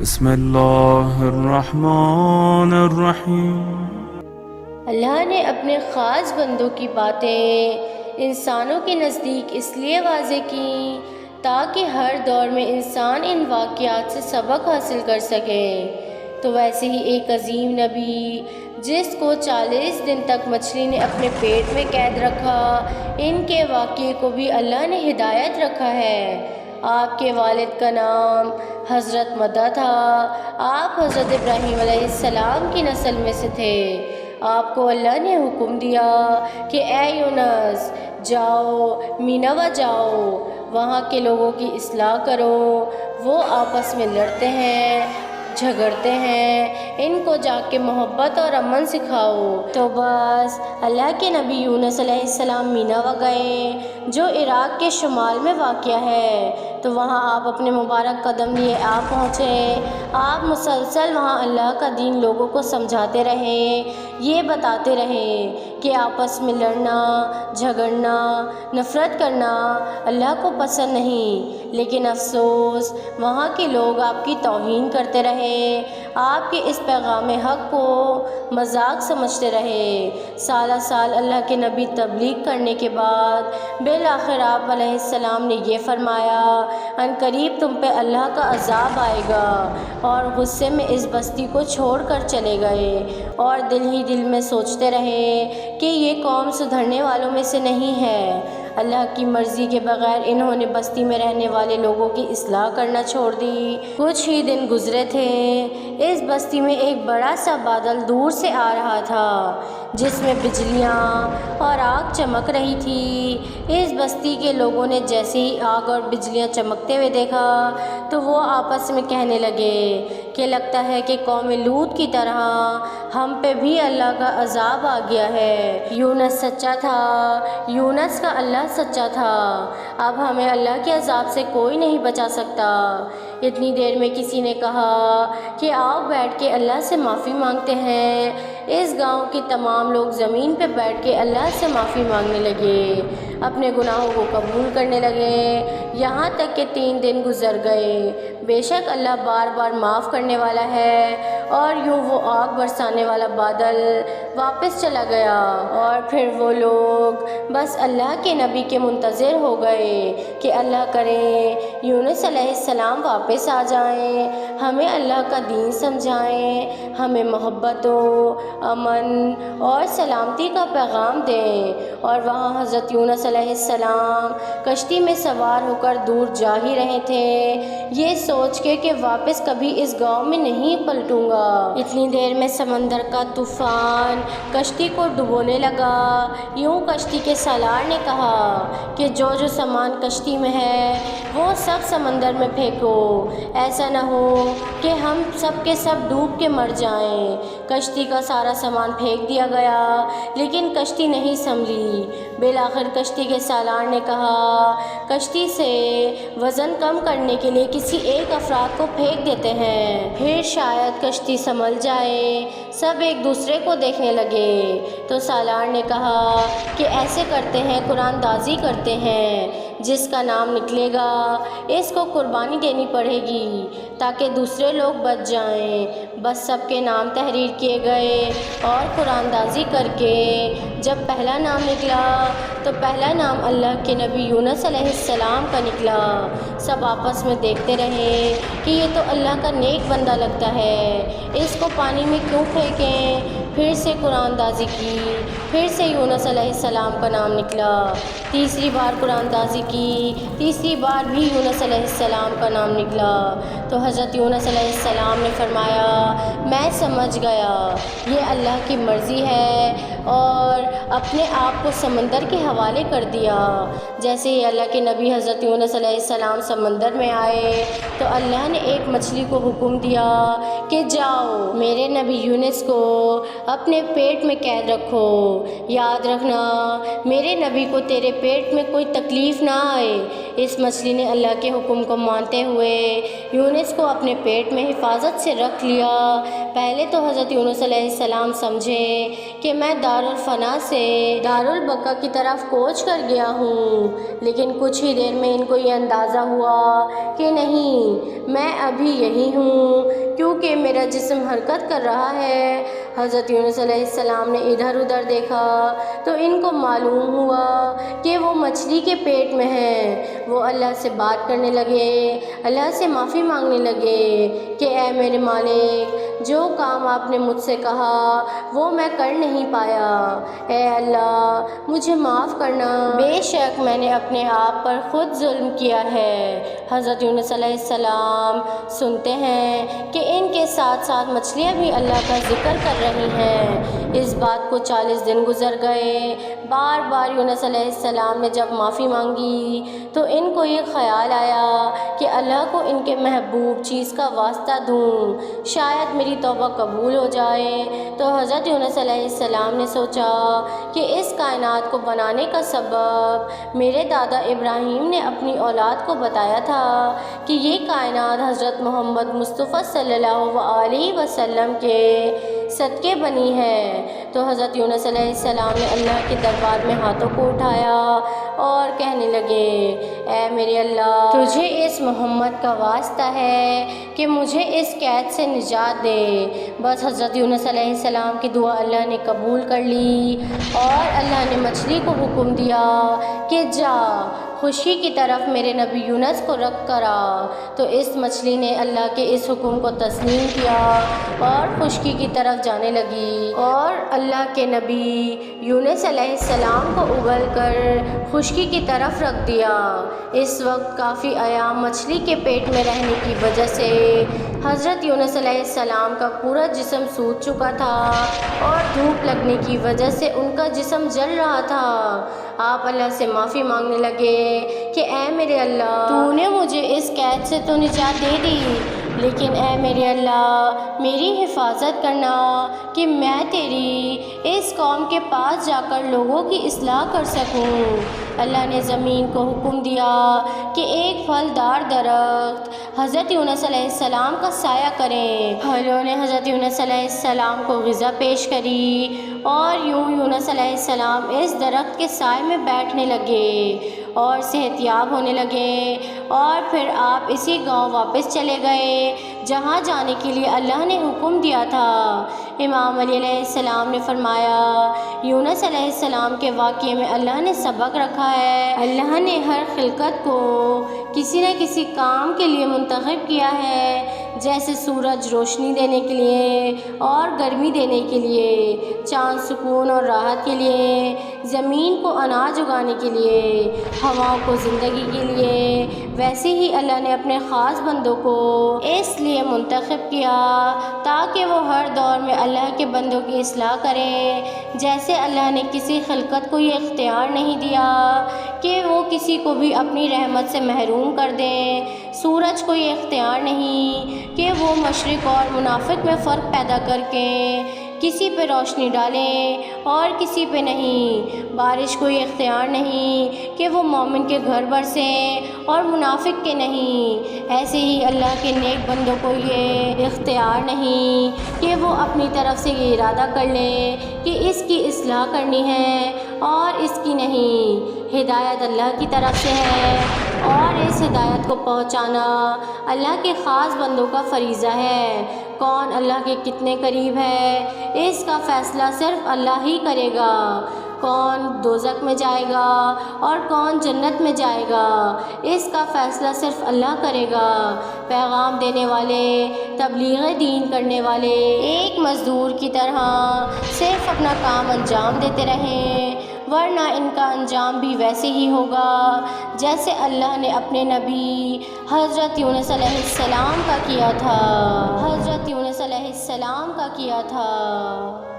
بسم اللہ الرحمن الرحیم۔ اللہ نے اپنے خاص بندوں کی باتیں انسانوں کے نزدیک اس لیے واضح کی تاکہ ہر دور میں انسان ان واقعات سے سبق حاصل کر سکے۔ تو ویسے ہی ایک عظیم نبی جس کو 40 دن تک مچھلی نے اپنے پیٹ میں قید رکھا، ان کے واقعے کو بھی اللہ نے ہدایت رکھا ہے۔ آپ کے والد کا نام حضرت مدہ تھا۔ آپ حضرت ابراہیم علیہ السلام کی نسل میں سے تھے۔ آپ کو اللہ نے حکم دیا کہ اے یونس، جاؤ نینوہ جاؤ، وہاں کے لوگوں کی اصلاح کرو، وہ آپس میں لڑتے ہیں، جھگڑتے ہیں، ان کو جا کے محبت اور امن سکھاؤ۔ تو بس اللہ کے نبی یونس علیہ السلام نینوہ گئے، جو عراق کے شمال میں واقع ہے۔ تو وہاں آپ اپنے مبارک قدم لیے آپ پہنچے۔ آپ مسلسل وہاں اللہ کا دین لوگوں کو سمجھاتے رہے، یہ بتاتے رہے کہ آپس میں لڑنا، جھگڑنا، نفرت کرنا اللہ کو پسند نہیں، لیکن افسوس وہاں کے لوگ آپ کی توہین کرتے رہے، آپ کے اس پیغام حق کو مذاق سمجھتے رہے۔ سالہ سال اللہ کے نبی تبلیغ کرنے کے بعد بالآخر آپ علیہ السلام نے یہ فرمایا، ان قریب تم پہ اللہ کا عذاب آئے گا، اور غصے میں اس بستی کو چھوڑ کر چلے گئے، اور دل ہی دل میں سوچتے رہے کہ یہ قوم سدھرنے والوں میں سے نہیں ہے۔ اللہ کی مرضی کے بغیر انہوں نے بستی میں رہنے والے لوگوں کی اصلاح کرنا چھوڑ دی۔ کچھ ہی دن گزرے تھے، اس بستی میں ایک بڑا سا بادل دور سے آ رہا تھا جس میں بجلیاں اور آگ چمک رہی تھی۔ اس بستی کے لوگوں نے جیسے ہی آگ اور بجلیاں چمکتے ہوئے دیکھا تو وہ آپس میں کہنے لگے کہ لگتا ہے کہ قوم لوط کی طرح ہم پہ بھی اللہ کا عذاب آ گیا ہے۔ یونس سچا تھا، یونس کا اللہ سچا تھا، اب ہمیں اللہ کے عذاب سے کوئی نہیں بچا سکتا۔ اتنی دیر میں کسی نے کہا کہ آؤ بیٹھ کے اللہ سے معافی مانگتے ہیں۔ اس گاؤں کے تمام لوگ زمین پہ بیٹھ کے اللہ سے معافی مانگنے لگے، اپنے گناہوں کو قبول کرنے لگے، یہاں تک کہ 3 دن گزر گئے۔ بے شک اللہ بار بار معاف کرنے والا ہے۔ اور یوں وہ آگ برسانے والا بادل واپس چلا گیا، اور پھر وہ لوگ بس اللہ کے نبی کے منتظر ہو گئے کہ اللہ کرے یونس علیہ السلام واپس آ جائیں، ہمیں اللہ کا دین سمجھائیں، ہمیں محبت و امن اور سلامتی کا پیغام دیں۔ اور وہاں حضرت یونس علیہ السلام کشتی میں سوار ہو کر دور جا ہی رہے تھے، یہ سوچ کے کہ واپس کبھی اس گاؤں میں نہیں پلٹوں گا۔ اتنی دیر میں سمندر کا طوفان کشتی کو ڈبونے لگا۔ یوں کشتی کے سالار نے کہا کہ جو جو سامان کشتی میں ہے وہ سب سمندر میں پھینکو، ایسا نہ ہو کہ ہم سب کے سب ڈوب کے مر جائیں۔ کشتی کا سارا سامان پھینک دیا گیا، لیکن کشتی نہیں سنبھلی۔ بالآخر کشتی کے سالار نے کہا کشتی سے وزن کم کرنے کے لیے کسی ایک افراد کو پھینک دیتے ہیں، پھر شاید کشتی سنبھل جائے۔ سب ایک دوسرے کو دیکھنے لگے تو سالار نے کہا کہ ایسے کرتے ہیں، قرآن دازی کرتے ہیں، جس کا نام نکلے گا اس کو قربانی دینی پڑے گی تاکہ دوسرے لوگ بچ جائیں۔ بس سب کے نام تحریر کیے گئے، اور قرآن دازی کر کے جب پہلا نام نکلا تو پہلا نام اللہ کے نبی یونس علیہ السلام کا نکلا۔ سب آپس میں دیکھتے رہے کہ یہ تو اللہ کا نیک بندہ لگتا ہے، اس کو پانی میں کیوں پھینکیں۔ پھر سے قرآن دازی کی، پھر سے یونس علیہ السلام کا نام نکلا۔ تیسری بار قرآن دازی کی، تیسری بار بھی یونس علیہ السلام کا نام نکلا۔ تو حضرت یونس علیہ السلام نے فرمایا میں سمجھ گیا یہ اللہ کی مرضی ہے، اور اپنے آپ کو سمندر کے حوالے کر دیا۔ جیسے ہی اللہ کے نبی حضرت یونس علیہ السلام سمندر میں آئے تو اللہ نے ایک مچھلی کو حکم دیا کہ جاؤ میرے نبی یونس کو اپنے پیٹ میں قید رکھو، یاد رکھنا میرے نبی کو تیرے پیٹ میں کوئی تکلیف نہ آئے۔ اس مچھلی نے اللہ کے حکم کو مانتے ہوئے یونس کو اپنے پیٹ میں حفاظت سے رکھ لیا۔ پہلے تو حضرت یونس علیہ السلام سمجھے کہ میں دارالفنا سے دارالبقا کی طرف کوچ کر گیا ہوں، لیکن کچھ ہی دیر میں ان کو یہ اندازہ ہوا کہ نہیں، میں ابھی یہی ہوں، کیونکہ میرا جسم حرکت کر رہا ہے۔ حضرت یونس علیہ السلام نے ادھر ادھر دیکھا تو ان کو معلوم ہوا کہ وہ مچھلی کے پیٹ میں ہیں۔ وہ اللہ سے بات کرنے لگے، اللہ سے معافی مانگنے لگے کہ اے میرے مالک، جو کام آپ نے مجھ سے کہا وہ میں کر نہیں پایا، اے اللہ مجھے معاف کرنا، بے شک میں نے اپنے آپ پر خود ظلم کیا ہے۔ حضرت یونس علیہ السلام سنتے ہیں کہ ان کے ساتھ ساتھ مچھلیاں بھی اللہ کا ذکر کر رہی ہیں۔ اس بات کو 40 دن گزر گئے۔ بار بار یونس علیہ السلام نے جب معافی مانگی تو ان کو یہ خیال آیا کہ اللہ کو ان کے محبوب چیز کا واسطہ دوں، شاید میری توبہ قبول ہو جائے۔ تو حضرت یونس علیہ السلام نے سوچا کہ اس کائنات کو بنانے کا سبب میرے دادا ابراہیم نے اپنی اولاد کو بتایا تھا کہ یہ کائنات حضرت محمد مصطفیٰ صلی اللہ علیہ وسلم کے صدقے بنی ہے۔ تو حضرت یونس علیہ السلام نے اللہ کے دربار میں ہاتھوں کو اٹھایا اور کہنے لگے، اے میرے اللہ، تجھے اس محمد کا واسطہ ہے کہ مجھے اس قید سے نجات دے۔ بس حضرت یونس علیہ السلام کی دعا اللہ نے قبول کر لی اور اللہ نے مچھلی کو حکم دیا کہ جا خشکی کی طرف میرے نبی یونس کو رکھ کر آ۔ تو اس مچھلی نے اللہ کے اس حکم کو تسلیم کیا اور خشکی کی طرف جانے لگی، اور اللہ کے نبی یونس علیہ السلام کو اگل کر خشکی کی طرف رکھ دیا۔ اس وقت کافی ایام مچھلی کے پیٹ میں رہنے کی وجہ سے حضرت یونس علیہ السلام کا پورا جسم سوکھ چکا تھا اور دھوپ لگنے کی وجہ سے ان کا جسم جل رہا تھا۔ آپ اللہ سے معافی مانگنے لگے کہ اے میرے اللہ، تو نے مجھے اس قید سے تو نجات دے دی، لیکن اے میرے اللہ میری حفاظت کرنا کہ میں تیری اس قوم کے پاس جا کر لوگوں کی اصلاح کر سکوں۔ اللہ نے زمین کو حکم دیا کہ ایک پھلدار درخت حضرت یونس علیہ السلام کا سایہ کریں۔ پھلوں نے حضرت یونس علیہ السلام کو غذا پیش کری اور یوں یونس علیہ السلام اس درخت کے سائے میں بیٹھنے لگے اور صحت یاب ہونے لگے، اور پھر آپ اسی گاؤں واپس چلے گئے جہاں جانے کے لیے اللہ نے حکم دیا تھا۔ امام علی علیہ السلام نے فرمایا، یونس علیہ السلام کے واقعے میں اللہ نے سبق رکھا ہے۔ اللہ نے ہر خلقت کو کسی نہ کسی کام کے لیے منتخب کیا ہے، جیسے سورج روشنی دینے کے لیے اور گرمی دینے کے لیے، چاند سکون اور راحت کے لیے، زمین کو اناج اگانے کے لیے، ہواؤں کو زندگی کے لیے، ویسے ہی اللہ نے اپنے خاص بندوں کو اس لیے منتخب کیا تاکہ وہ ہر دور میں اللہ کے بندوں کی اصلاح کریں۔ جیسے اللہ نے کسی خلقت کو یہ اختیار نہیں دیا کہ وہ کسی کو بھی اپنی رحمت سے محروم کر دیں، سورج کو یہ اختیار نہیں کہ وہ مشرق اور منافق میں فرق پیدا کر کے کسی پہ روشنی ڈالیں اور کسی پہ نہیں، بارش کو یہ اختیار نہیں کہ وہ مومن کے گھر برسیں اور منافق کے نہیں، ایسے ہی اللہ کے نیک بندوں کو یہ اختیار نہیں کہ وہ اپنی طرف سے یہ ارادہ کر لیں کہ اس کی اصلاح کرنی ہے اور اس کی نہیں۔ ہدایت اللہ کی طرف سے ہے اور اس ہدایت کو پہنچانا اللہ کے خاص بندوں کا فریضہ ہے۔ کون اللہ کے کتنے قریب ہے اس کا فیصلہ صرف اللہ ہی کرے گا۔ کون دوزخ میں جائے گا اور کون جنت میں جائے گا اس کا فیصلہ صرف اللہ کرے گا۔ پیغام دینے والے، تبلیغ دین کرنے والے ایک مزدور کی طرح صرف اپنا کام انجام دیتے رہیں، ورنہ ان کا انجام بھی ویسے ہی ہوگا جیسے اللہ نے اپنے نبی حضرت یونس علیہ السلام کا کیا تھا۔